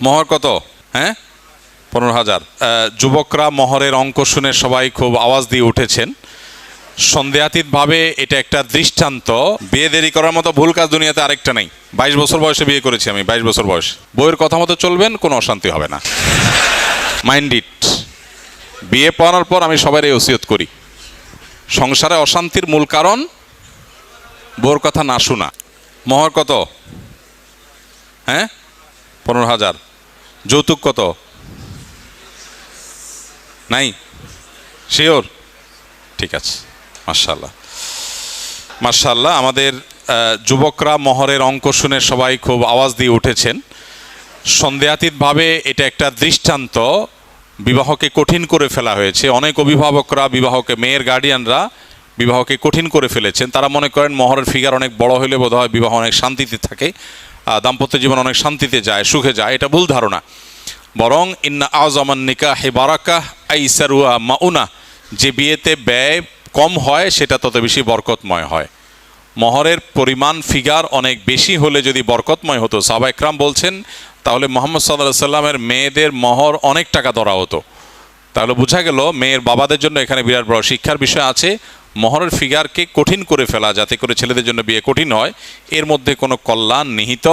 মোহর কত? হ্যাঁ, 15,000। যুবকরা মোহরের অঙ্ক শুনে সবাই খুব আওয়াজ দিয়ে উঠেছেন। সন্দেহাতীতভাবে এটা একটা দৃষ্টান্ত। বিয়ে দেরি করার মতো ভুল কাজ দুনিয়াতে আরেকটা নেই। 22 বছর বয়সে বিয়ে করেছি আমি, 22 বছর বয়স। বইয়ের কথা মতো চলবেন, কোনো অশান্তি হবে না। Mind it. বিয়ে পড়ানোর পর আমি সবাই এই ওসিয়ত করি, সংসারে অশান্তির মূল কারণ বউর কথা না শোনা। মোহর কত? হ্যাঁ, 15,000। যৌতুক কত? নাই? শিওর? ঠিক আছে, মাশাআল্লাহ মাশাআল্লাহ। আমাদের যুবকরা মোহরের অঙ্ক শুনে সবাই খুব আওয়াজ দিয়ে উঠেছেন। সন্দেহাতীতভাবে এটা একটা দৃষ্টান্ত। বিবাহকে কঠিন করে ফেলা হয়েছে। অনেক অভিভাবকরা বিবাহকে, মেয়ের গার্ডিয়ানরা বিবাহকে কঠিন করে ফেলেছেন। তারা মনে করেন মোহরের ফিগার অনেক বড় হলে বোধহয় বিবাহ অনেক শান্তিতে থাকে, দাম্পত্য জীবন অনেক শান্তিতে যায়, সুখে যায়। এটা ভুল ধারণা। বরং ইন্না আযমান নিকাহি বারাকাহ আইসারুহা মাউনা, যে বিয়েতে ব্যয় কম হয় সেটা তত বেশি বরকতময় হয়। মোহরের পরিমাণ ফিগার অনেক বেশি হলে যদি বরকতময় হতো, সাহাবা একরাম বলছেন, তাহলে মুহাম্মদ সাল্লাল্লাহু আলাইহি সাল্লামের মেয়েদের মোহর অনেক টাকা ধরা হতো। তাহলে বোঝা গেল মেয়ের বাবাদের জন্য এখানে বিরাট বড় শিক্ষার বিষয় আছে। মোহরের ফিগারকে কঠিন করে ফেলা যাতে করে ছেলেদের জন্য বিয়ে কঠিন হয়, এর মধ্যে কোনো কল্যাণ নিহিত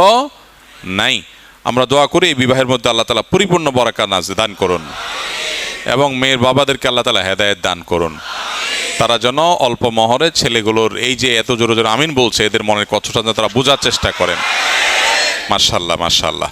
নাই। আমরা দোয়া করি এই বিবাহের মধ্যে আল্লাহ তাআলা পরিপূর্ণ বরাকাত দান করুন এবং মেয়ের বাবাদেরকে আল্লাহ তাআলা হেদায়েত দান করুন। তারা যেন অল্প মোহরে ছেলেগুলোর এই যে এত জোরে জোরে আমিন বলছে, এদের মনের কষ্টটা তারা বোঝার চেষ্টা করেন। মাশাআল্লাহ মাশাআল্লাহ।